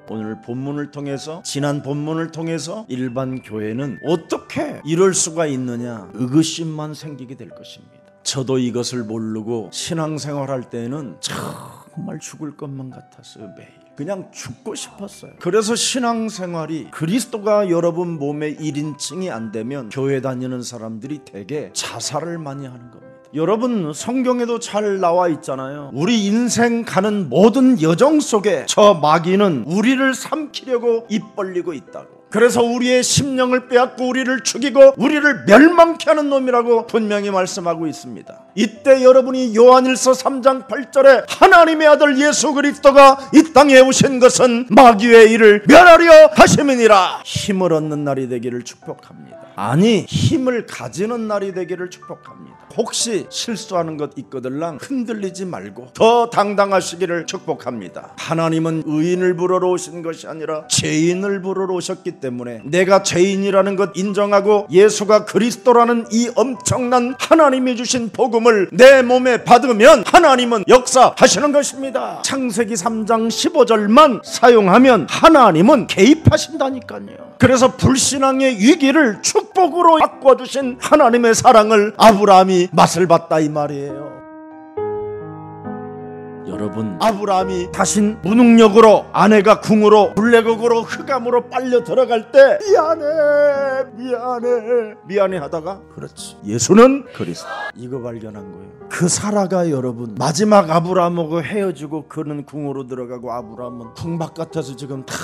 오늘 본문을 통해서, 지난 본문을 통해서 일반 교회는 어떻게 이럴 수가 있느냐, 의구심만 생기게 될 것입니다. 저도 이것을 모르고 신앙생활할 때는 정말 죽을 것만 같았어요. 매일 그냥 죽고 싶었어요. 그래서 신앙생활이 그리스도가 여러분 몸의 1인칭이 안 되면 교회 다니는 사람들이 대개 자살을 많이 하는 겁니다. 여러분, 성경에도 잘 나와 있잖아요. 우리 인생 가는 모든 여정 속에 저 마귀는 우리를 삼키려고 입 벌리고 있다고. 그래서 우리의 심령을 빼앗고 우리를 죽이고 우리를 멸망케 하는 놈이라고 분명히 말씀하고 있습니다. 이때 여러분이 요한일서 3장 8절에 하나님의 아들 예수 그리스도가 이 땅에 오신 것은 마귀의 일을 멸하려 하심이니라, 힘을 얻는 날이 되기를 축복합니다. 아니, 힘을 가지는 날이 되기를 축복합니다. 혹시 실수하는 것 있거들랑 흔들리지 말고 더 당당하시기를 축복합니다. 하나님은 의인을 부르러 오신 것이 아니라 죄인을 부르러 오셨기 때문에 내가 죄인이라는 것 인정하고 예수가 그리스도라는 이 엄청난 하나님이 주신 복음을 내 몸에 받으면 하나님은 역사하시는 것입니다. 창세기 3장 15절만 사용하면 하나님은 개입하신다니까요. 그래서 불신앙의 위기를 축복으로 바꿔주신 하나님의 사랑을 아브라함이 맛을 봤다 이 말이에요. 여러분, 아브라함이 다신 무능력으로 아내가 궁으로 블레곡으로 흑암으로 빨려 들어갈 때 미안해 하다가, 그렇지, 예수는 그리스도, 이거 발견한 거예요. 그 사라가 여러분 마지막 아브라함하고 헤어지고 그는 궁으로 들어가고 아브라함은 궁 바깥에서 지금 다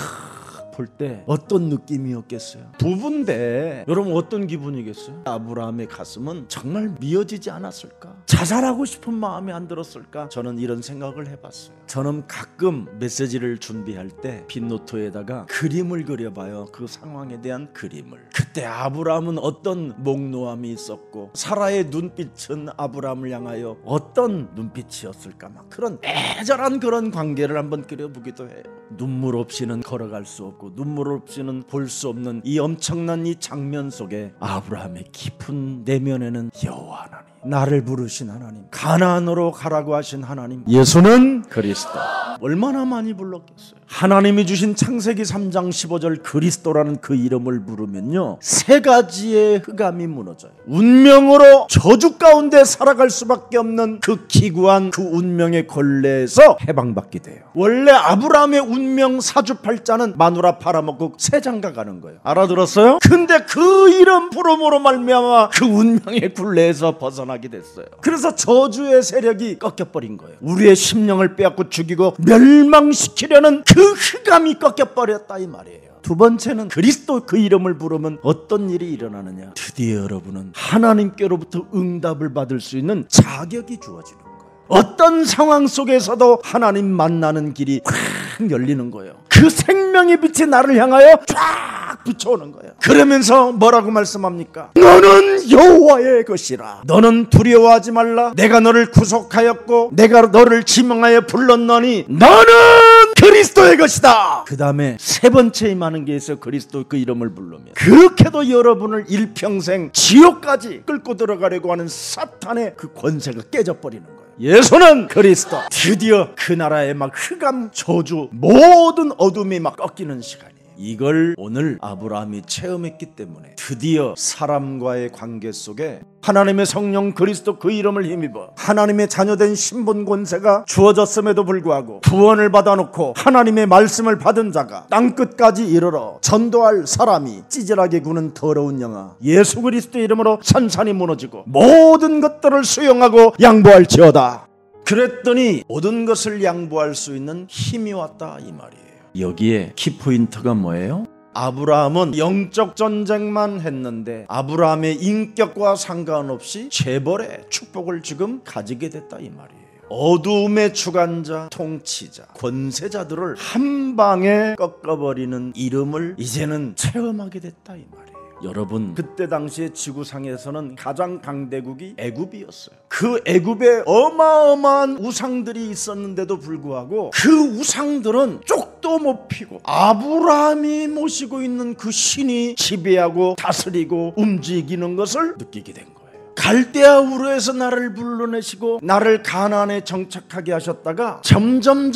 볼 때 어떤 느낌이었겠어요? 부부인데 여러분 어떤 기분이겠어요? 아브라함의 가슴은 정말 미어지지 않았을까? 자살하고 싶은 마음이 안 들었을까? 저는 이런 생각을 해봤어요. 저는 가끔 메시지를 준비할 때 빈노트에다가 그림을 그려봐요. 그 상황에 대한 그림을. 그때 아브라함은 어떤 몽노함이 있었고 사라의 눈빛은 아브라함을 향하여 어떤 눈빛이었을까? 막 그런 애절한 그런 관계를 한번 그려보기도 해요. 눈물 없이는 걸어갈 수 없고 눈물 없이는 볼 수 없는 이 엄청난 이 장면 속에 아브라함의 깊은 내면에는 여호와 하나님, 나를 부르신 하나님, 가나안으로 가라고 하신 하나님, 예수는 그리스도, 얼마나 많이 불렀겠어요. 하나님이 주신 창세기 3장 15절 그리스도라는 그 이름을 부르면요, 세 가지의 흑암이 무너져요. 운명으로 저주 가운데 살아갈 수밖에 없는 그 기구한 그 운명의 권례에서 해방받게 돼요. 원래 아브라함의 운명 사주팔자는 마누라 팔아먹고 새장가 가는 거예요. 알아들었어요? 근데 그 이름 부름으로 말미암아 그 운명의 굴레에서 벗어나게 됐어요. 그래서 저주의 세력이 꺾여버린 거예요. 우리의 심령을 빼앗고 죽이고 멸망시키려는 그 흑암이 꺾여버렸다 이 말이에요. 두 번째는 그리스도 그 이름을 부르면 어떤 일이 일어나느냐, 드디어 여러분은 하나님께로부터 응답을 받을 수 있는 자격이 주어지는 거예요. 어떤 상황 속에서도 하나님 만나는 길이 확 열리는 거예요. 그 생명의 빛이 나를 향하여 쫙 비춰오는 거예요. 그러면서 뭐라고 말씀합니까? 너는 여호와의 것이라, 너는 두려워하지 말라, 내가 너를 구속하였고 내가 너를 지명하여 불렀노니 너는 그리스도의 것이다. 그 다음에 세 번째 임하는 게 있어요. 그리스도 그 이름을 부르면 그렇게도 여러분을 일평생 지옥까지 끌고 들어가려고 하는 사탄의 그 권세가 깨져버리는 거예요. 예수는 그리스도. 드디어 그 나라의 막 흑암, 저주, 모든 어둠이 막 꺾이는 시간이에요. 이걸 오늘 아브라함이 체험했기 때문에 드디어 사람과의 관계 속에 하나님의 성령 그리스도 그 이름을 힘입어 하나님의 자녀된 신분 권세가 주어졌음에도 불구하고 구원을 받아놓고 하나님의 말씀을 받은 자가 땅끝까지 이르러 전도할 사람이 찌질하게 구는 더러운 영아 예수 그리스도의 이름으로 산산이 무너지고 모든 것들을 수용하고 양보할지어다. 그랬더니 모든 것을 양보할 수 있는 힘이 왔다 이 말이에요. 여기에 키포인트가 뭐예요? 아브라함은 영적 전쟁만 했는데 아브라함의 인격과 상관없이 재벌의 축복을 지금 가지게 됐다 이 말이에요. 어두움의 주관자, 통치자, 권세자들을 한 방에 꺾어버리는 이름을 이제는 체험하게 됐다 이 말이에요. 여러분, 그때 당시에 지구상에서는 가장 강대국이 애굽이었어요. 그 애굽에 어마어마한 우상들이 있었는데도 불구하고 그 우상들은 쪽도 못 피고 아브라함이 모시고 있는 그 신이 지배하고 다스리고 움직이는 것을 느끼게 된 거예요. 갈대아 우르에서 나를 불러내시고 나를 가나안에 정착하게 하셨다가 점점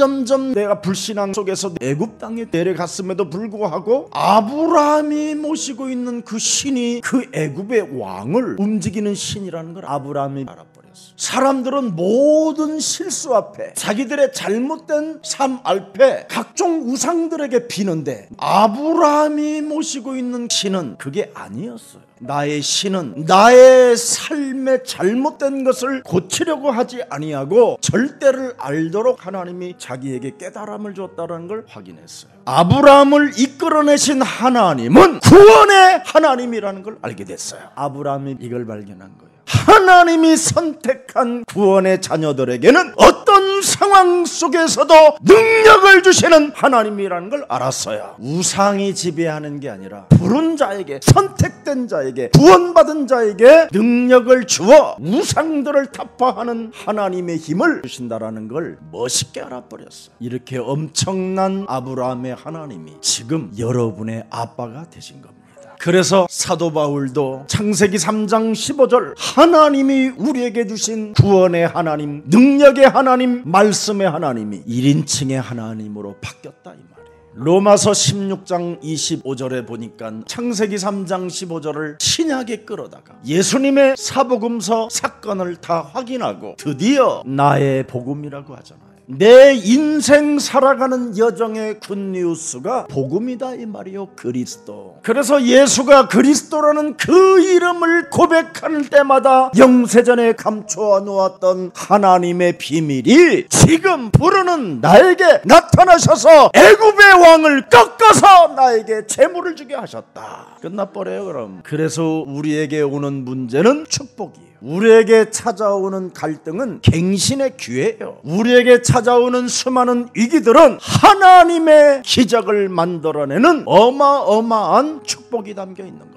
내가 불신앙 속에서 애굽 땅에 내려갔음에도 불구하고 아브라함이 모시고 있는 그 신이 그 애굽의 왕을 움직이는 신이라는 걸 아브라함이 알아버렸어요. 사람들은 모든 실수 앞에, 자기들의 잘못된 삶 앞에 각종 우상들에게 비는데 아브라함이 모시고 있는 신은 그게 아니었어요. 나의 신은 나의 삶의 잘못된 것을 고치려고 하지 아니하고 절대를 알도록 하나님이 자기에게 깨달음을 줬다는 걸 확인했어요. 아브라함을 이끌어내신 하나님은 구원의 하나님이라는 걸 알게 됐어요. 아브라함이 이걸 발견한 거예요. 하나님이 선택한 구원의 자녀들에게는 어떤 상황 속에서도 능력을 주시는 하나님이라는 걸 알았어요. 우상이 지배하는 게 아니라 부른 자에게, 선택된 자에게, 구원받은 자에게 능력을 주어 우상들을 타파하는 하나님의 힘을 주신다라는 걸 멋있게 알아버렸어요. 이렇게 엄청난 아브라함의 하나님이 지금 여러분의 아빠가 되신 겁니다. 그래서 사도 바울도 창세기 3장 15절 하나님이 우리에게 주신 구원의 하나님, 능력의 하나님, 말씀의 하나님이 1인칭의 하나님으로 바뀌었다 이 말이에요. 로마서 16장 25절에 보니까 창세기 3장 15절을 신약에 끌어다가 예수님의 사복음서 사건을 다 확인하고 드디어 나의 복음이라고 하잖아요. 내 인생 살아가는 여정의 굿뉴스가 복음이다 이 말이요. 그리스도. 그래서 예수가 그리스도라는 그 이름을 고백할 때마다 영세전에 감추어 놓았던 하나님의 비밀이 지금 부르는 나에게 나타나셔서 애굽의 왕을 꺾어서 나에게 재물을 주게 하셨다. 끝나버려요. 그럼 그래서 우리에게 오는 문제는 축복이에요. 우리에게 찾아오는 갈등은 갱신의 기회예요. 우리에게 찾아오는 수많은 위기들은 하나님의 기적을 만들어내는 어마어마한 축복이 담겨 있는 겁니다.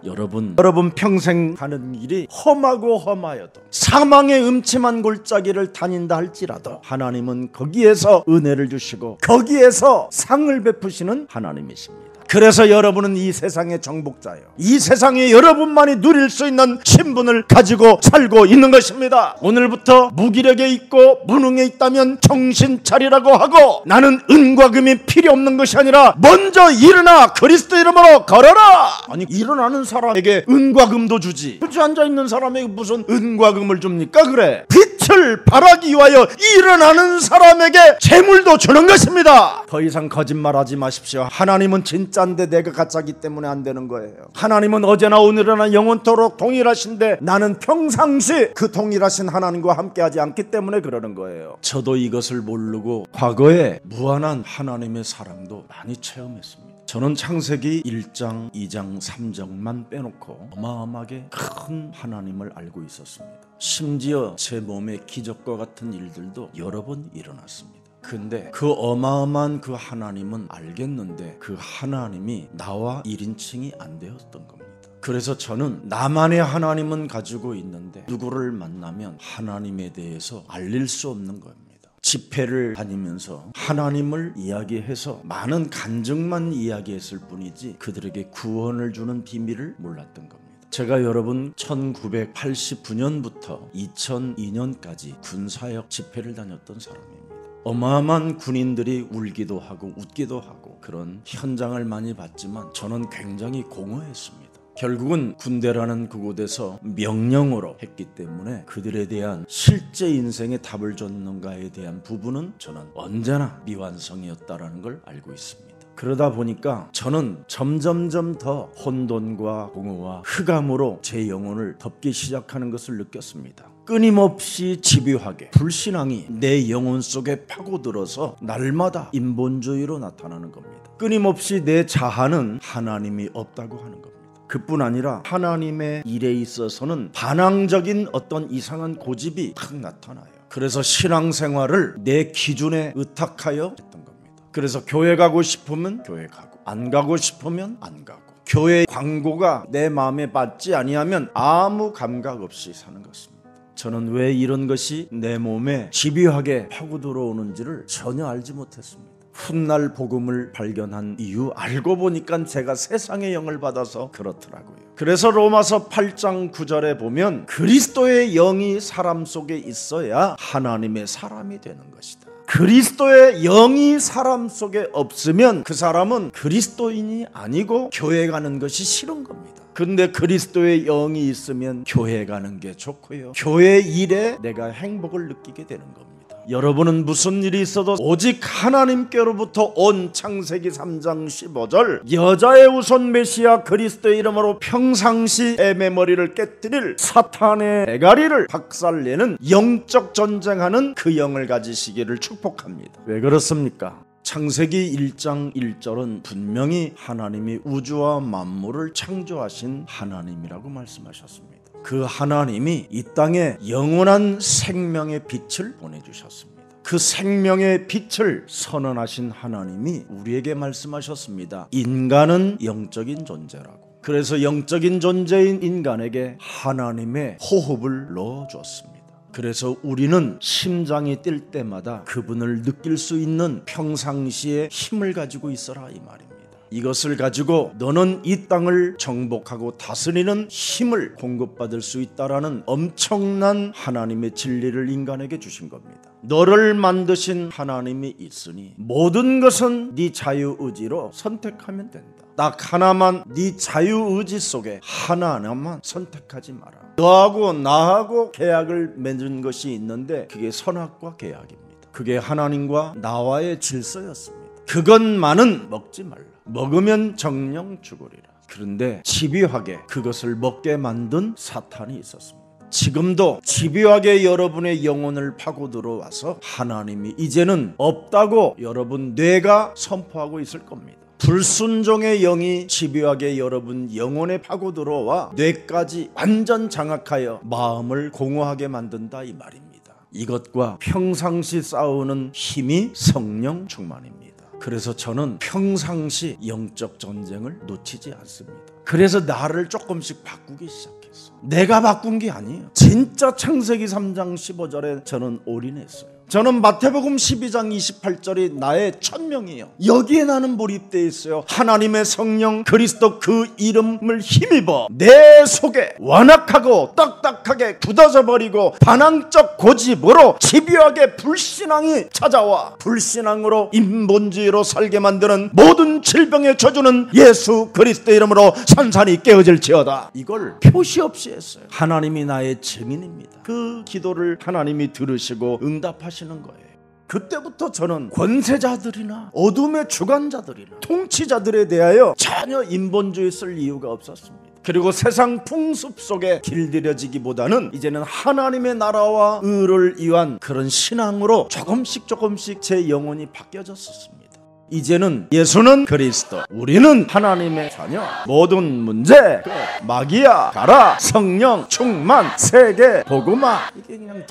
여러분 평생 가는 길이 험하고 험하여도 사망의 음침한 골짜기를 다닌다 할지라도 하나님은 거기에서 은혜를 주시고 거기에서 상을 베푸시는 하나님이십니다. 그래서 여러분은 이 세상의 정복자예요. 이 세상에 여러분만이 누릴 수 있는 신분을 가지고 살고 있는 것입니다. 오늘부터 무기력에 있고 무능에 있다면 정신 차리라고 하고 나는 은과 금이 필요 없는 것이 아니라 먼저 일어나 그리스도 이름으로 걸어라. 아니 일어나는 사람에게 은과 금도 주지 굳이 앉아있는 사람에게 무슨 은과 금을 줍니까? 그래 빛을 발하기 위하여 일어나는 사람에게 재물도 주는 것입니다. 더 이상 거짓말하지 마십시오. 하나님은 진짜인데 내가 가짜기 때문에 안 되는 거예요. 하나님은 어제나 오늘이나 영원토록 동일하신데 나는 평상시 그 동일하신 하나님과 함께하지 않기 때문에 그러는 거예요. 저도 이것을 모르고 과거에 무한한 하나님의 사랑도 많이 체험했습니다. 저는 창세기 1장, 2장, 3장만 빼놓고 어마어마하게 큰 하나님을 알고 있었습니다. 심지어 제 몸에 기적과 같은 일들도 여러 번 일어났습니다. 근데 그 어마어마한 그 하나님은 알겠는데 그 하나님이 나와 1인칭이 안 되었던 겁니다. 그래서 저는 나만의 하나님은 가지고 있는데 누구를 만나면 하나님에 대해서 알릴 수 없는 겁니다. 집회를 다니면서 하나님을 이야기해서 많은 간증만 이야기했을 뿐이지 그들에게 구원을 주는 비밀을 몰랐던 겁니다. 제가 여러분 1989년부터 2002년까지 군사역 집회를 다녔던 사람입니다. 어마어마한 군인들이 울기도 하고 웃기도 하고 그런 현장을 많이 봤지만 저는 굉장히 공허했습니다. 결국은 군대라는 그곳에서 명령으로 했기 때문에 그들에 대한 실제 인생의 답을 줬는가에 대한 부분은 저는 언제나 미완성이었다는 걸 알고 있습니다. 그러다 보니까 저는 점점점 더 혼돈과 공허와 흑암으로 제 영혼을 덮기 시작하는 것을 느꼈습니다. 끊임없이 집요하게 불신앙이 내 영혼 속에 파고들어서 날마다 인본주의로 나타나는 겁니다. 끊임없이 내 자아는 하나님이 없다고 하는 겁니다. 그뿐 아니라 하나님의 일에 있어서는 반항적인 어떤 이상한 고집이 탁 나타나요. 그래서 신앙생활을 내 기준에 의탁하여 했던 겁니다. 그래서 교회 가고 싶으면 교회 가고 안 가고 싶으면 안 가고 교회 광고가 내 마음에 맞지 아니하면 아무 감각 없이 사는 것입니다. 저는 왜 이런 것이 내 몸에 집요하게 파고 들어오는지를 전혀 알지 못했습니다. 훗날 복음을 발견한 이유 알고 보니까 제가 세상의 영을 받아서 그렇더라고요. 그래서 로마서 8장 9절에 보면 그리스도의 영이 사람 속에 있어야 하나님의 사람이 되는 것이다. 그리스도의 영이 사람 속에 없으면 그 사람은 그리스도인이 아니고 교회 가는 것이 싫은 겁니다. 근데 그리스도의 영이 있으면 교회 가는 게 좋고요, 교회 일에 내가 행복을 느끼게 되는 겁니다. 여러분은 무슨 일이 있어도 오직 하나님께로부터 온 창세기 3장 15절 여자의 우선 메시아 그리스도의 이름으로 평상시 애매머리를 깨뜨릴 사탄의 대가리를 박살내는 영적 전쟁하는 그 영을 가지시기를 축복합니다. 왜 그렇습니까? 창세기 1장 1절은 분명히 하나님이 우주와 만물을 창조하신 하나님이라고 말씀하셨습니다. 그 하나님이 이 땅에 영원한 생명의 빛을 보내주셨습니다. 그 생명의 빛을 선언하신 하나님이 우리에게 말씀하셨습니다. 인간은 영적인 존재라고. 그래서 영적인 존재인 인간에게 하나님의 호흡을 넣어주었습니다. 그래서 우리는 심장이 뛸 때마다 그분을 느낄 수 있는 평상시에 힘을 가지고 있어라 이 말입니다. 이것을 가지고 너는 이 땅을 정복하고 다스리는 힘을 공급받을 수 있다라는 엄청난 하나님의 진리를 인간에게 주신 겁니다. 너를 만드신 하나님이 있으니 모든 것은 네 자유의지로 선택하면 된다. 딱 하나만, 네 자유의지 속에 하나만 선택하지 마라. 너하고 나하고 계약을 맺은 것이 있는데 그게 선악과 계약입니다. 그게 하나님과 나와의 질서였습니다. 그것만은 먹지 말라. 먹으면 정령 죽으리라. 그런데 집요하게 그것을 먹게 만든 사탄이 있었습니다. 지금도 집요하게 여러분의 영혼을 파고 들어와서 하나님이 이제는 없다고 여러분 뇌가 선포하고 있을 겁니다. 불순종의 영이 집요하게 여러분 영혼에 파고 들어와 뇌까지 완전 장악하여 마음을 공허하게 만든다 이 말입니다. 이것과 평상시 싸우는 힘이 성령 충만입니다. 그래서 저는 평상시 영적 전쟁을 놓치지 않습니다. 그래서 나를 조금씩 바꾸기 시작했어. 내가 바꾼 게 아니에요. 진짜 창세기 3장 15절에 저는 올인했어요. 저는 마태복음 12장 28절이 나의 천명이에요. 여기에 나는 몰입되어 있어요. 하나님의 성령 그리스도 그 이름을 힘입어 내 속에 완악하고 딱딱하게 굳어져 버리고 반항적 고집으로 집요하게 불신앙이 찾아와 불신앙으로 인본주의로 살게 만드는 모든 질병의 저주는 예수 그리스도 이름으로 산산이 깨어질지어다. 이걸 표시 없이 했어요. 하나님이 나의 증인입니다. 그 기도를 하나님이 들으시고 응답하시는 거예요. 그때부터 저는 권세자들이나 어둠의 주관자들이나 통치자들에 대하여 전혀 인본주의 쓸 이유가 없었습니다. 그리고 세상 풍습 속에 길들여지기보다는 이제는 하나님의 나라와 의를 위한 그런 신앙으로 조금씩 제 영혼이 바뀌어졌었습니다. 이제는 예수는 그리스도, 우리는 하나님의 자녀, 모든 문제 마귀야 가라, 성령 충만, 세계 복음화, 이게 그냥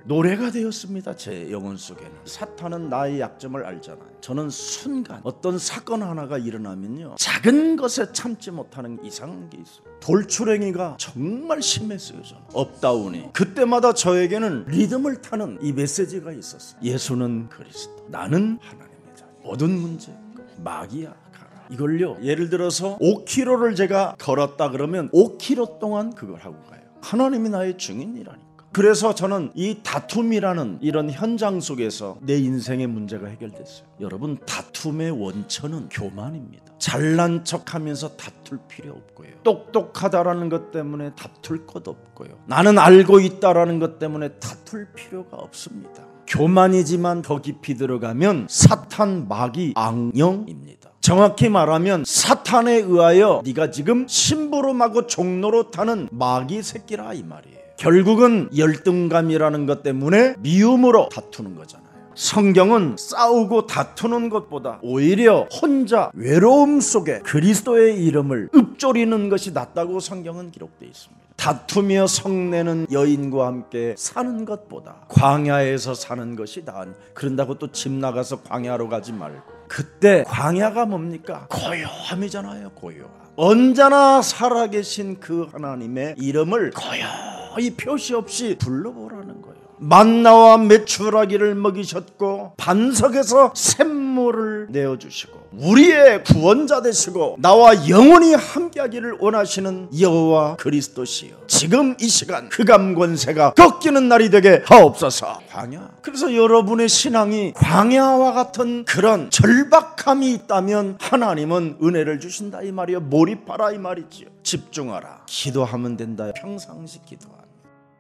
노래가 되었습니다. 제 영혼 속에는. 사탄은 나의 약점을 알잖아요. 저는 순간 어떤 사건 하나가 일어나면요, 작은 것에 참지 못하는 이상한 게 있어요. 돌출행위가 정말 심했어요. 저는 업다운이. 그때마다 저에게는 리듬을 타는 이 메시지가 있었어요. 예수는 그리스도, 나는 하나님의 자녀, 모든 문제 마귀야 가라. 이걸요, 예를 들어서 5km를 제가 걸었다 그러면 5km 동안 그걸 하고 가요. 하나님이 나의 증인이라니. 그래서 저는 이 다툼이라는 이런 현장 속에서 내 인생의 문제가 해결됐어요. 여러분, 다툼의 원천은 교만입니다. 잘난 척하면서 다툴 필요 없고요. 똑똑하다라는 것 때문에 다툴 것 없고요. 나는 알고 있다라는 것 때문에 다툴 필요가 없습니다. 교만이지만 더 깊이 들어가면 사탄, 마귀, 악령입니다. 정확히 말하면 사탄에 의하여 네가 지금 심부름하고 종로로 타는 마귀 새끼라 이 말이에요. 결국은 열등감이라는 것 때문에 미움으로 다투는 거잖아요. 성경은 싸우고 다투는 것보다 오히려 혼자 외로움 속에 그리스도의 이름을 읊조리는 것이 낫다고 성경은 기록되어 있습니다. 다투며 성내는 여인과 함께 사는 것보다 광야에서 사는 것이 나은. 그런다고 또 집 나가서 광야로 가지 말고. 그때 광야가 뭡니까? 고요함이잖아요. 고요함. 언제나 살아계신 그 하나님의 이름을 고요히 표시 없이 불러보라는 거예요. 만나와 메추라기를 먹이셨고 반석에서 샘물을 내어주시고 우리의 구원자 되시고 나와 영원히 함께하기를 원하시는 여호와 그리스도시여, 지금 이 시간 흑암 권세가 꺾이는 날이 되게 하옵소서. 광야. 그래서 여러분의 신앙이 광야와 같은 그런 절박함이 있다면 하나님은 은혜를 주신다 이 말이요. 몰입하라 이 말이지요. 집중하라. 기도하면 된다. 평상시 기도하라.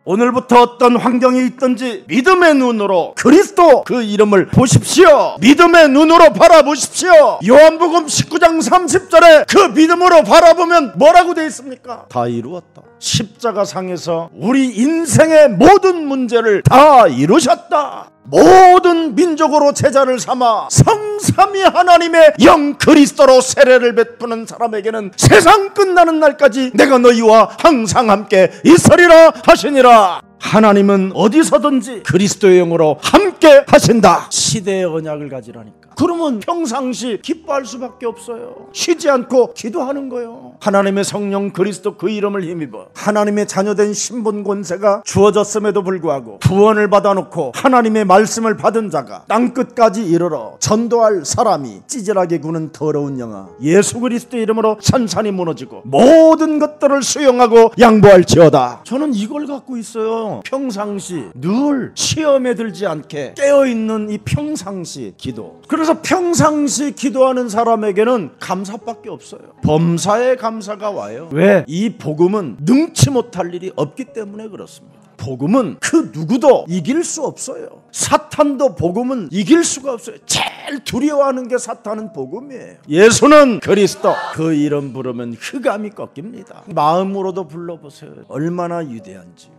오늘부터 어떤 환경이 있든지 믿음의 눈으로 그리스도 그 이름을 보십시오. 믿음의 눈으로 바라보십시오. 요한복음 19장 30절에 그 믿음으로 바라보면 뭐라고 되어 있습니까? 다 이루었다. 십자가상에서 우리 인생의 모든 문제를 다 이루셨다. 모든 민족으로 제자를 삼아 성삼위 하나님의 영 그리스도로 세례를 베푸는 사람에게는 세상 끝나는 날까지 내가 너희와 항상 함께 있으리라 하시니라. 하나님은 어디서든지 그리스도의 영으로 함께 하신다. 시대의 언약을 가지라니까. 그러면 평상시 기뻐할 수밖에 없어요. 쉬지 않고 기도하는 거예요. 하나님의 성령 그리스도 그 이름을 힘입어 하나님의 자녀된 신분 권세가 주어졌음에도 불구하고 구원을 받아놓고 하나님의 말씀을 받은 자가 땅끝까지 이르러 전도할 사람이 찌질하게 구는 더러운 영아 예수 그리스도의 이름으로 산산이 무너지고 모든 것들을 수용하고 양보할지어다. 저는 이걸 갖고 있어요. 평상시 늘 시험에 들지 않게 깨어있는 이 평상시 기도. 그래서 평상시 기도하는 사람에게는 감사밖에 없어요. 범사에 감사가 와요. 왜? 이 복음은 능치 못할 일이 없기 때문에 그렇습니다. 복음은 그 누구도 이길 수 없어요. 사탄도 복음은 이길 수가 없어요. 제일 두려워하는 게 사탄은 복음이에요. 예수는 그리스도 그 이름 부르면 흑암이 꺾입니다. 마음으로도 불러보세요. 얼마나 위대한지요.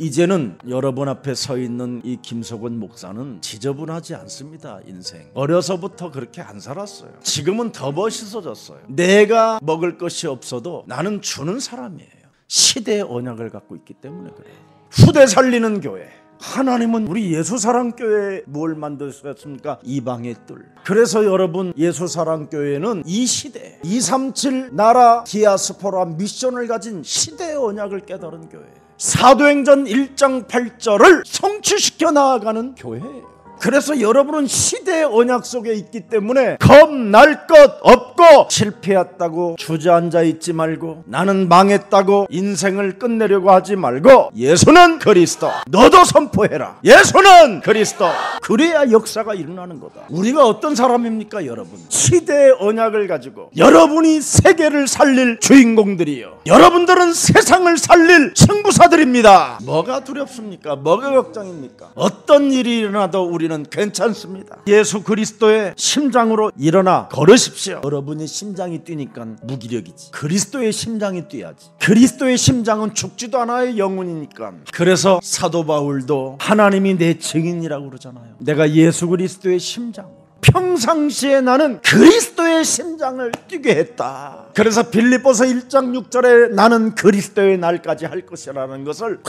이제는 여러분 앞에 서 있는 이 김석원 목사는 지저분하지 않습니다. 인생 어려서부터 그렇게 안 살았어요. 지금은 더 멋있어졌어요. 내가 먹을 것이 없어도 나는 주는 사람이에요. 시대의 언약을 갖고 있기 때문에 그래요. 후대 살리는 교회. 하나님은 우리 예수사랑교회에 뭘 만드셨습니까? 이방의 뜰. 그래서 여러분 예수사랑교회는 이 시대 237 나라 디아스포라 미션을 가진 시대의 언약을 깨달은 교회예요. 사도행전 1장 8절을 성취시켜 나아가는 교회예요. 그래서 여러분은 시대의 언약 속에 있기 때문에 겁날 것 없고 실패했다고 주저앉아 있지 말고 나는 망했다고 인생을 끝내려고 하지 말고 예수는 그리스도. 너도 선포해라. 예수는 그리스도. 그래야 역사가 일어나는 거다. 우리가 어떤 사람입니까 여러분? 시대의 언약을 가지고 여러분이 세계를 살릴 주인공들이요. 여러분들은 세상을 살릴 승부사들입니다. 뭐가 두렵습니까? 뭐가 걱정입니까? 어떤 일이 일어나도 우리는 괜찮습니다. 예수 그리스도의 심장으로 일어나 걸으십시오. 여러분의 심장이 뛰니까 무기력이지. 그리스도의 심장이 뛰어야지. 그리스도의 심장은 죽지도 않아요. 영혼이니까. 그래서 사도 바울도 하나님이 내 증인이라고 그러잖아요. 내가 예수 그리스도의 심장으로 평상시에 나는 그리스도의 심장을 뛰게 했다. 그래서 빌립보서 1장 6절에 나는 그리스도의 날까지 할 것이라는 것을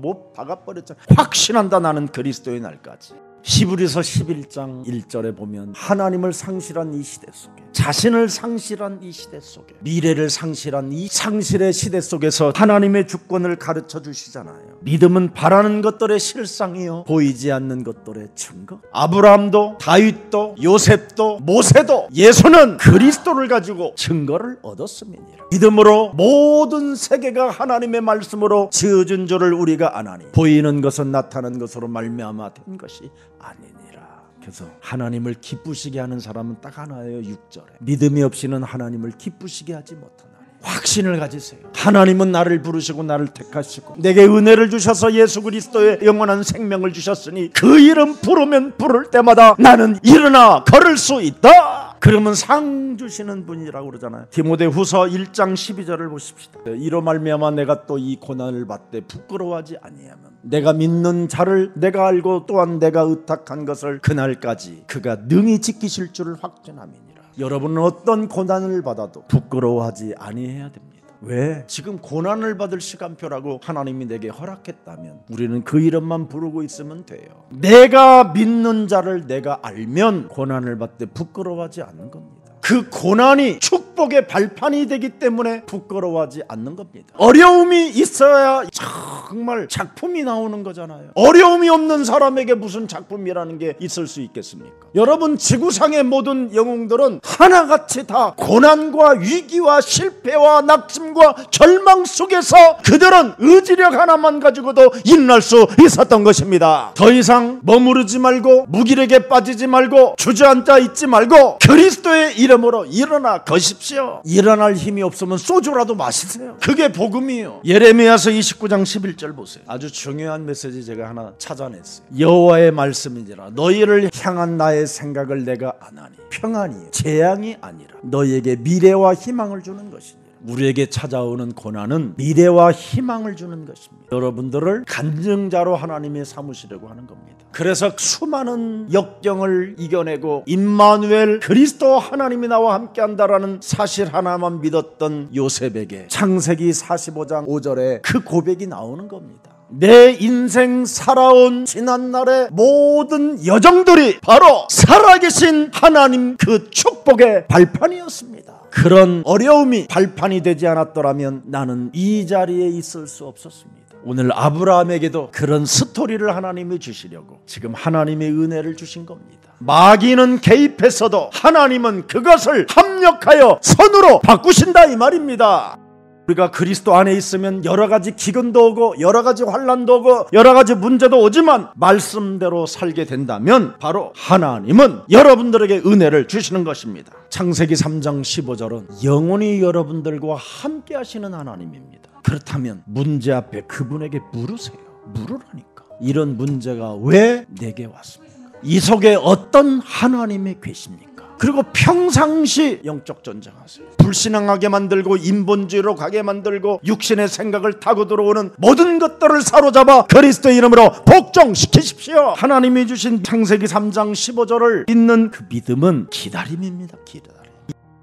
못 박아버렸잖아요. 확신한다. 나는 그리스도의 날까지. 히브리서 11장 1절에 보면 하나님을 상실한 이 시대 속에, 자신을 상실한 이 시대 속에, 미래를 상실한 이 상실의 시대 속에서 하나님의 주권을 가르쳐 주시잖아요. 믿음은 바라는 것들의 실상이요 보이지 않는 것들의 증거. 아브라함도 다윗도 요셉도 모세도 예수는 그리스도를 가지고 증거를 얻었음이니라. 믿음으로 모든 세계가 하나님의 말씀으로 지어진 줄을 우리가 아나니 보이는 것은 나타난 것으로 말미암아 된 것이 아니니라. 그래서 하나님을 기쁘시게 하는 사람은 딱 하나예요. 6절에 믿음이 없이는 하나님을 기쁘시게 하지 못하나니. 확신을 가지세요. 하나님은 나를 부르시고 나를 택하시고 내게 은혜를 주셔서 예수 그리스도의 영원한 생명을 주셨으니 그 이름 부르면 부를 때마다 나는 일어나 걸을 수 있다. 그러면 상 주시는 분이라고 그러잖아요. 디모데후서 1장 12절을 보십시다. 이로 말미암아 내가 또 이 고난을 받되 부끄러워하지 아니하면 내가 믿는 자를 내가 알고 또한 내가 의탁한 것을 그날까지 그가 능히 지키실 줄을 확신함이니라. 여러분은 어떤 고난을 받아도 부끄러워하지 아니해야 됩니다. 왜? 지금 고난을 받을 시간표라고 하나님이 내게 허락했다면 우리는 그 이름만 부르고 있으면 돼요. 내가 믿는 자를 내가 알면 고난을 받되 부끄러워하지 않는 겁니다. 그 고난이 축복의 발판이 되기 때문에 부끄러워하지 않는 겁니다. 어려움이 있어야 정말 작품이 나오는 거잖아요. 어려움이 없는 사람에게 무슨 작품이라는 게 있을 수 있겠습니까? 여러분, 지구상의 모든 영웅들은 하나같이 다 고난과 위기와 실패와 낙심과 절망 속에서 그들은 의지력 하나만 가지고도 일어날 수 있었던 것입니다. 더 이상 머무르지 말고 무기력에 빠지지 말고 주저앉아 있지 말고 그리스도의 이름으로 일어나 거십시오. 일어날 힘이 없으면 소주라도 마시세요. 그게 복음이에요. 예레미야서 29장 11절 보세요. 아주 중요한 메시지 제가 하나 찾아냈어요. 여호와의 말씀이니라. 너희를 향한 나의 생각을 내가 아나니 평안이요 재앙이 아니라 너희에게 미래와 희망을 주는 것이니. 우리에게 찾아오는 고난은 미래와 희망을 주는 것입니다. 여러분들을 간증자로 하나님이 삼으시려고 하는 겁니다. 그래서 수많은 역경을 이겨내고 임마누엘 그리스도 하나님이 나와 함께한다라는 사실 하나만 믿었던 요셉에게 창세기 45장 5절에 그 고백이 나오는 겁니다. 내 인생 살아온 지난날의 모든 여정들이 바로 살아계신 하나님 그 축복의 발판이었습니다. 그런 어려움이 발판이 되지 않았더라면 나는 이 자리에 있을 수 없었습니다. 오늘 아브라함에게도 그런 스토리를 하나님이 주시려고 지금 하나님의 은혜를 주신 겁니다. 마귀는 개입했어도 하나님은 그것을 합력하여 선으로 바꾸신다 이 말입니다. 우리가 그리스도 안에 있으면 여러 가지 기근도 오고 여러 가지 환난도 오고 여러 가지 문제도 오지만 말씀대로 살게 된다면 바로 하나님은 여러분들에게 은혜를 주시는 것입니다. 창세기 3장 15절은 영원히 여러분들과 함께 하시는 하나님입니다. 그렇다면 문제 앞에 그분에게 물으세요. 물으라니까. 이런 문제가 왜 내게 왔습니까? 이 속에 어떤 하나님이 계십니까? 그리고 평상시 영적 전쟁하세요. 불신앙하게 만들고 인본주의로 가게 만들고 육신의 생각을 타고 들어오는 모든 것들을 사로잡아 그리스도의 이름으로 복종시키십시오. 하나님이 주신 창세기 3장 15절을 믿는 그 믿음은 기다림입니다. 기다림.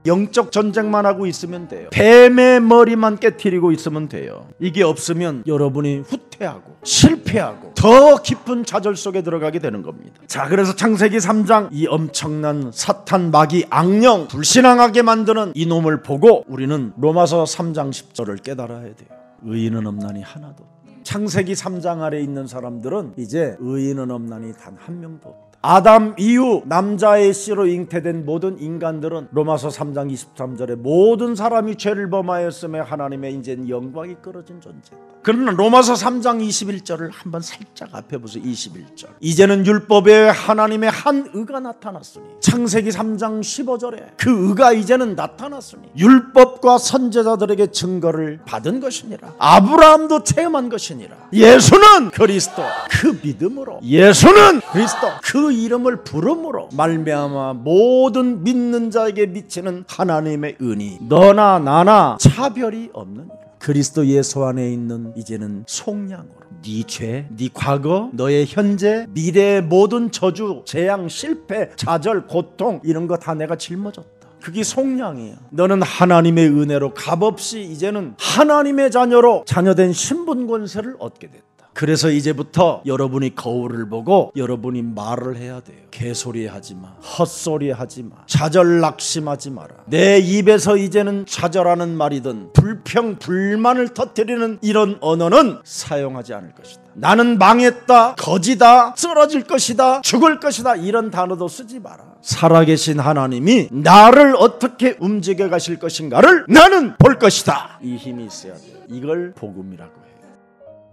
영적 전쟁만 하고 있으면 돼요. 뱀의 머리만 깨트리고 있으면 돼요. 이게 없으면 여러분이 후퇴하고 실패하고 더 깊은 좌절 속에 들어가게 되는 겁니다. 자, 그래서 창세기 3장 이 엄청난 사탄 마귀 악령 불신앙하게 만드는 이놈을 보고 우리는 로마서 3장 10절을 깨달아야 돼요. 의인은 없나니 하나도. 창세기 3장 아래 있는 사람들은 이제 의인은 없나니 단 한 명도 없다. 아담 이후 남자의 씨로 잉태된 모든 인간들은 로마서 3장 23절에 모든 사람이 죄를 범하였음에 하나님의 이제는 영광이 끊어진 존재다. 그러나 로마서 3장 21절을 한번 살짝 앞에 보세요. 21절. 이제는 율법에 하나님의 한 의가 나타났으니 창세기 3장 15절에 그 의가 이제는 나타났으니 율법과 선지자들에게 증거를 받은 것이니라. 아브라함도 체험한 것이니라. 예수는 그리스도 그 믿음으로 예수는 그리스도 그 이름을 부름으로 말미암아 모든 믿는 자에게 미치는 하나님의 은이 너나 나나 차별이 없느니라. 그리스도 예수 안에 있는 이제는 속량으로 네 죄, 네 과거, 너의 현재, 미래의 모든 저주, 재앙, 실패, 좌절, 고통 이런 거 다 내가 짊어졌다. 그게 속량이에요. 너는 하나님의 은혜로 값없이 이제는 하나님의 자녀로 자녀된 신분 권세를 얻게 됐다. 그래서 이제부터 여러분이 거울을 보고 여러분이 말을 해야 돼요. 개소리 하지마, 헛소리 하지마, 좌절 낙심하지 마라. 내 입에서 이제는 좌절하는 말이든 불평 불만을 터뜨리는 이런 언어는 사용하지 않을 것이다. 나는 망했다, 거지다, 쓰러질 것이다, 죽을 것이다 이런 단어도 쓰지 마라. 살아계신 하나님이 나를 어떻게 움직여 가실 것인가를 나는 볼 것이다. 이 힘이 있어야 돼요. 이걸 복음이라고 해요.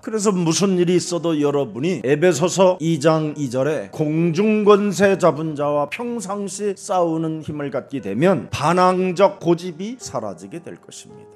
그래서 무슨 일이 있어도 여러분이 에베소서 2장 2절에 공중권세 잡은 자와 평상시 싸우는 힘을 갖게 되면 반항적 고집이 사라지게 될 것입니다.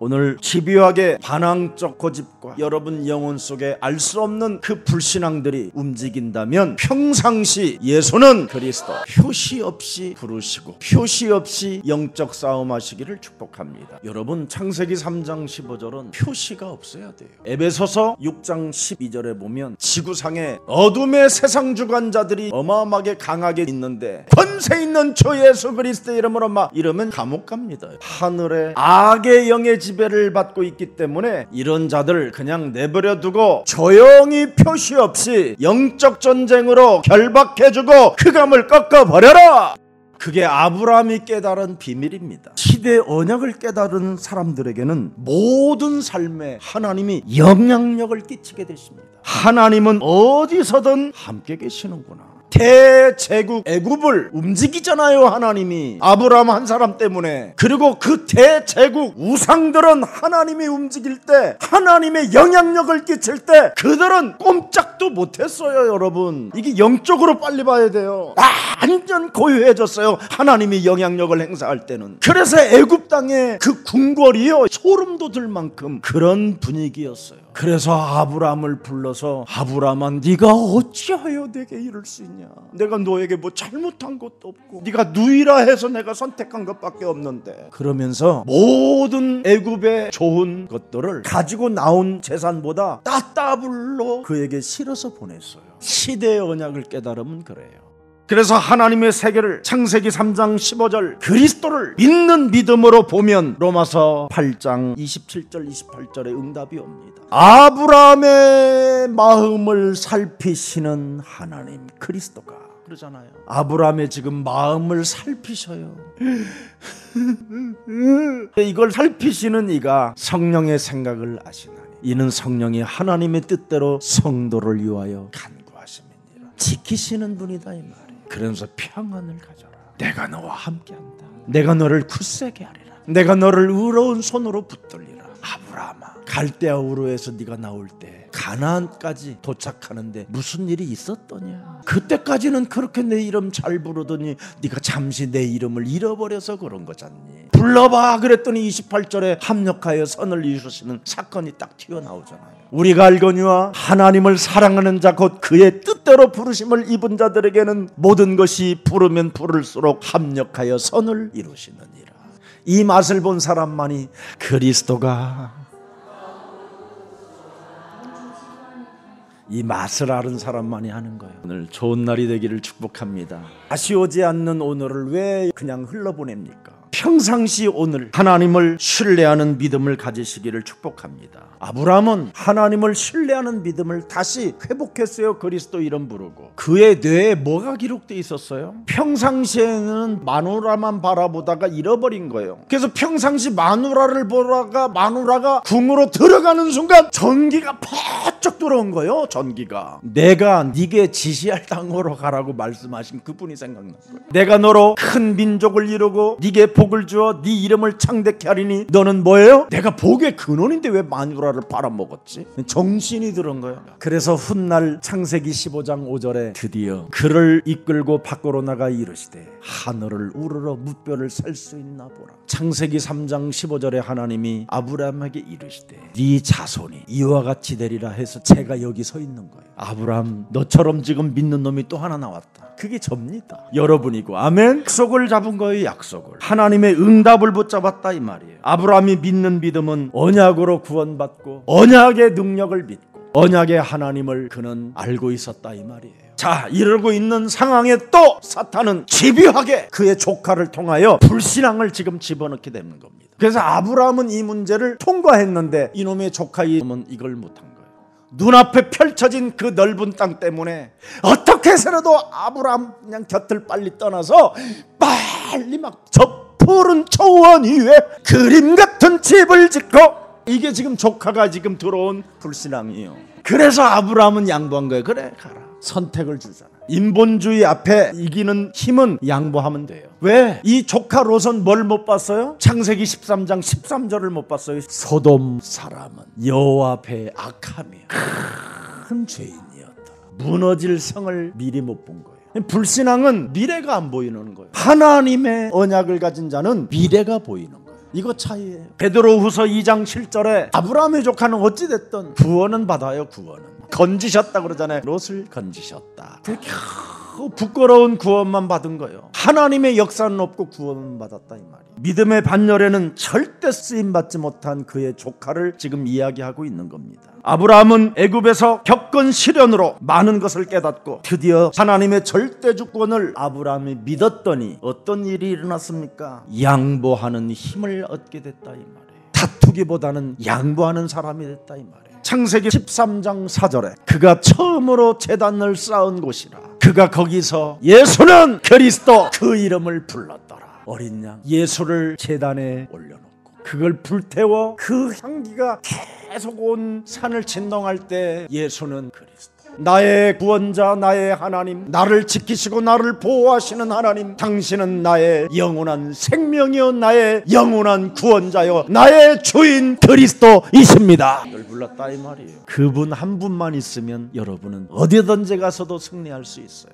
오늘 집요하게 반항적 고집과 여러분 영혼 속에 알 수 없는 그 불신앙들이 움직인다면 평상시 예수는 그리스도 표시 없이 부르시고 표시 없이 영적 싸움하시기를 축복합니다. 여러분 창세기 3장 15절은 표시가 없어야 돼요. 에베소서 6장 12절에 보면 지구상에 어둠의 세상 주관자들이 어마어마하게 강하게 있는데 권세 있는 주 예수 그리스도의 이름으로 막 이러면 감옥 갑니다. 하늘에 악의 영의 지배를 받고 있기 때문에 이런 자들 그냥 내버려 두고 조용히 표시 없이 영적 전쟁으로 결박해주고 흑암을 꺾어버려라. 그게 아브라함이 깨달은 비밀입니다. 시대 언약을 깨달은 사람들에게는 모든 삶에 하나님이 영향력을 끼치게 되십니다. 하나님은 어디서든 함께 계시는구나. 대제국 애굽을 움직이잖아요, 하나님이. 아브라함 한 사람 때문에. 그리고 그 대제국 우상들은 하나님이 움직일 때, 하나님의 영향력을 끼칠 때 그들은 꼼짝도 못했어요. 여러분, 이게 영적으로 빨리 봐야 돼요. 완전 고요해졌어요, 하나님이 영향력을 행사할 때는. 그래서 애굽 땅에 그 궁궐이요, 소름도 들 만큼 그런 분위기였어요. 그래서 아브라함을 불러서, 아브라함아, 네가 어찌하여 내게 이럴 수 있냐? 내가 너에게 뭐 잘못한 것도 없고 네가 누이라 해서 내가 선택한 것밖에 없는데. 그러면서 모든 애굽의 좋은 것들을 가지고 나온 재산보다 따따블로 그에게 실어서 보냈어요. 시대의 언약을 깨달으면 그래요. 그래서 하나님의 세계를 창세기 3장 15절 그리스도를 믿는 믿음으로 보면 로마서 8장 27절 28절에 응답이 옵니다. 아브라함의 마음을 살피시는 하나님 그리스도가 그러잖아요. 아브라함의 지금 마음을 살피셔요. 이걸 살피시는 이가 성령의 생각을 아시나니 이는 성령이 하나님의 뜻대로 성도를 위하여 간구하심이니라. 지키시는 분이다 이 말이에요. 그러면서 평안을 가져라. 내가 너와 함께한다. 내가 너를 굳세게 하리라. 내가 너를 의로운 손으로 붙들리라. 아브라함아, 갈대아 우르에서 네가 나올 때 가나안까지 도착하는데 무슨 일이 있었더냐? 그때까지는 그렇게 내 이름 잘 부르더니 네가 잠시 내 이름을 잃어버려서 그런 거잖니. 불러봐 그랬더니 28절에 합력하여 선을 이루시는 사건이 딱 튀어나오잖아요. 우리가 알거니와 하나님을 사랑하는 자 곧 그의 뜻대로 부르심을 입은 자들에게는 모든 것이 부르면 부를수록 합력하여 선을 이루시느니라. 이 맛을 본 사람만이 그리스도가, 이 맛을 아는 사람만이 하는 거예요. 오늘 좋은 날이 되기를 축복합니다. 다시 오지 않는 오늘을 왜 그냥 흘러보냅니까? 평상시 오늘 하나님을 신뢰하는 믿음을 가지시기를 축복합니다. 아브라함은 하나님을 신뢰하는 믿음을 다시 회복했어요. 그리스도 이름 부르고. 그의 뇌에 뭐가 기록되어 있었어요? 평상시에는 마누라만 바라보다가 잃어버린 거예요. 그래서 평상시 마누라를 보다가 마누라가 궁으로 들어가는 순간 전기가 퍽쩍 들어온 거예요. 전기가. 내가 네게 지시할 땅으로 가라고 말씀하신 그분이 생각난 거예요. 내가 너로 큰 민족을 이루고 네게 복을 주어 네 이름을 창대케 하리니 너는 뭐예요? 내가 복의 근원인데 왜 마누라를 빨아먹었지? 정신이 들은 거예요. 그래서 훗날 창세기 15장 5절에 드디어 그를 이끌고 밖으로 나가 이르시되 하늘을 우러러 무뼈를 셀 수 있나 보라. 창세기 3장 15절에 하나님이 아브라함에게 이르시되 네 자손이 이와 같이 되리라 해서 제가 여기 서 있는 거예요. 아브라함, 너처럼 지금 믿는 놈이 또 하나 나왔다. 그게 접니다. 여러분이고. 아멘. 약속을 잡은 거예요. 약속을. 하나님의 응답을 붙잡았다 이 말이에요. 아브라함이 믿는 믿음은 언약으로 구원받고 언약의 능력을 믿고 언약의 하나님을 그는 알고 있었다 이 말이에요. 자, 이러고 있는 상황에 또 사탄은 집요하게 그의 조카를 통하여 불신앙을 지금 집어넣게 되는 겁니다. 그래서 아브라함은 이 문제를 통과했는데 이놈의 조카 이놈은 이걸 못한 거예요. 눈앞에 펼쳐진 그 넓은 땅 때문에 어떻게 해서라도 아브라함 그냥 곁을 빨리 떠나서 빨리 막 저 푸른 초원 위에 그림 같은 집을 짓고, 이게 지금 조카가 지금 들어온 불신앙이에요. 그래서 아브라함은 양보한 거예요. 그래 가라. 선택을 주잖아. 인본주의 앞에 이기는 힘은 양보하면 돼요. 왜? 이 조카 롯은 뭘 못 봤어요? 창세기 13장 13절을 못 봤어요. 소돔 사람은 여호와 앞에 악하며 큰 죄인이었더라. 무너질 성을 미리 못 본 거예요. 불신앙은 미래가 안 보이는 거예요. 하나님의 언약을 가진 자는 미래가 보이는 거예요. 이거 차이예요. 베드로후서 2장 7절에 아브라함의 조카는 어찌됐든 구원은 받아요. 구원은 건지셨다 그러잖아요. 롯을 건지셨다. 겨우 부끄러운 구원만 받은 거예요. 하나님의 역사는 없고 구원은 받았다 이 말이에요. 믿음의 반열에는 절대 쓰임받지 못한 그의 조카를 지금 이야기하고 있는 겁니다. 아브라함은 애굽에서 겪은 시련으로 많은 것을 깨닫고 드디어 하나님의 절대 주권을 아브라함이 믿었더니 어떤 일이 일어났습니까? 양보하는 힘을 얻게 됐다 이 말이에요. 다투기보다는 양보하는 사람이 됐다 이 말이에요. 창세기 13장 4절에 그가 처음으로 제단을 쌓은 곳이라. 그가 거기서 예수는 그리스도 그 이름을 불렀더라. 어린 양 예수를 제단에 올려놓고 그걸 불태워 그 향기가 계속 온 산을 진동할 때 예수는 그리스도, 나의 구원자, 나의 하나님, 나를 지키시고 나를 보호하시는 하나님, 당신은 나의 영원한 생명이요 나의 영원한 구원자요 나의 주인 그리스도이십니다. 늘 불렀다 이 말이에요. 그분 한 분만 있으면 여러분은 어디든지 가서도 승리할 수 있어요.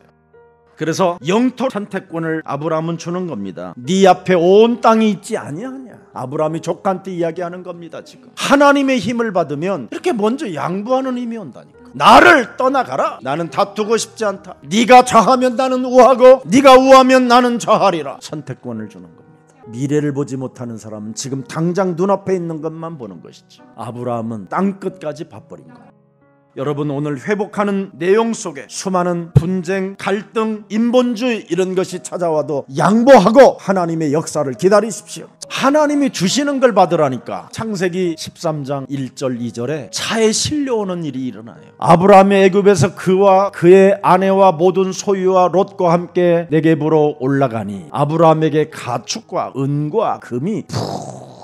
그래서 영토 선택권을 아브라함은 주는 겁니다. 네 앞에 온 땅이 있지 아니하냐. 아브라함이 족한테 이야기하는 겁니다. 지금 하나님의 힘을 받으면 이렇게 먼저 양보하는 힘이 온다니까. 나를 떠나가라. 나는 다투고 싶지 않다. 네가 좌하면 나는 우하고 네가 우하면 나는 좌하리라. 선택권을 주는 겁니다. 미래를 보지 못하는 사람은 지금 당장 눈앞에 있는 것만 보는 것이지. 아브라함은 땅끝까지 봐버린 거야. 여러분, 오늘 회복하는 내용 속에 수많은 분쟁, 갈등, 인본주의 이런 것이 찾아와도 양보하고 하나님의 역사를 기다리십시오. 하나님이 주시는 걸 받으라니까. 창세기 13장 1절 2절에 차에 실려오는 일이 일어나요. 아브라함의 애굽에서 그와 그의 아내와 모든 소유와 롯과 함께 네겝으로 올라가니 아브라함에게 가축과 은과 금이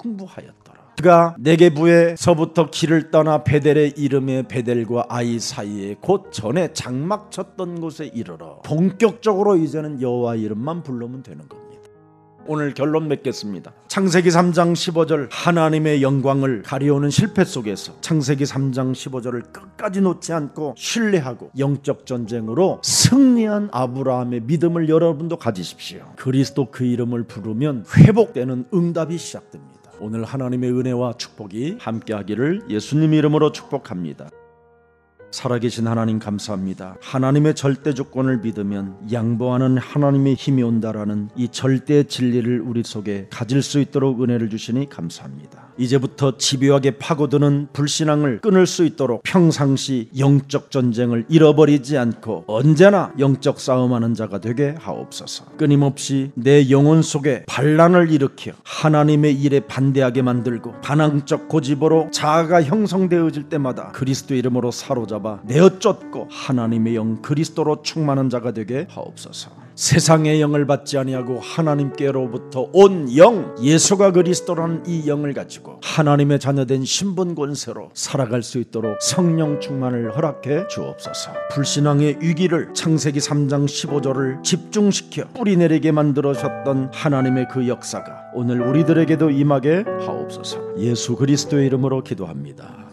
풍부하였다. 그가 네겝에서부터 길을 떠나 베델의 이름의 베델과 아이 사이에 곧 전에 장막 쳤던 곳에 이르러 본격적으로 이제는 여호와 이름만 부르면 되는 겁니다. 오늘 결론 맺겠습니다. 창세기 3장 15절 하나님의 영광을 가려오는 실패 속에서 창세기 3장 15절을 끝까지 놓지 않고 신뢰하고 영적 전쟁으로 승리한 아브라함의 믿음을 여러분도 가지십시오. 그리스도 그 이름을 부르면 회복되는 응답이 시작됩니다. 오늘 하나님의 은혜와 축복이 함께하기를 예수님 이름으로 축복합니다. 살아계신 하나님 감사합니다. 하나님의 절대 주권을 믿으면 양보하는 하나님의 힘이 온다라는 이 절대 진리를 우리 속에 가질 수 있도록 은혜를 주시니 감사합니다. 이제부터 집요하게 파고드는 불신앙을 끊을 수 있도록 평상시 영적 전쟁을 잃어버리지 않고 언제나 영적 싸움하는 자가 되게 하옵소서. 끊임없이 내 영혼 속에 반란을 일으켜 하나님의 일에 반대하게 만들고 반항적 고집으로 자아가 형성되어질 때마다 그리스도 이름으로 사로잡아 내어 쫓고 하나님의 영 그리스도로 충만한 자가 되게 하옵소서. 세상의 영을 받지 아니하고 하나님께로부터 온 영 예수가 그리스도라는 이 영을 가지고 하나님의 자녀된 신분 권세로 살아갈 수 있도록 성령 충만을 허락해 주옵소서. 불신앙의 위기를 창세기 3장 15절을 집중시켜 뿌리내리게 만들어셨던 하나님의 그 역사가 오늘 우리들에게도 임하게 하옵소서. 예수 그리스도의 이름으로 기도합니다.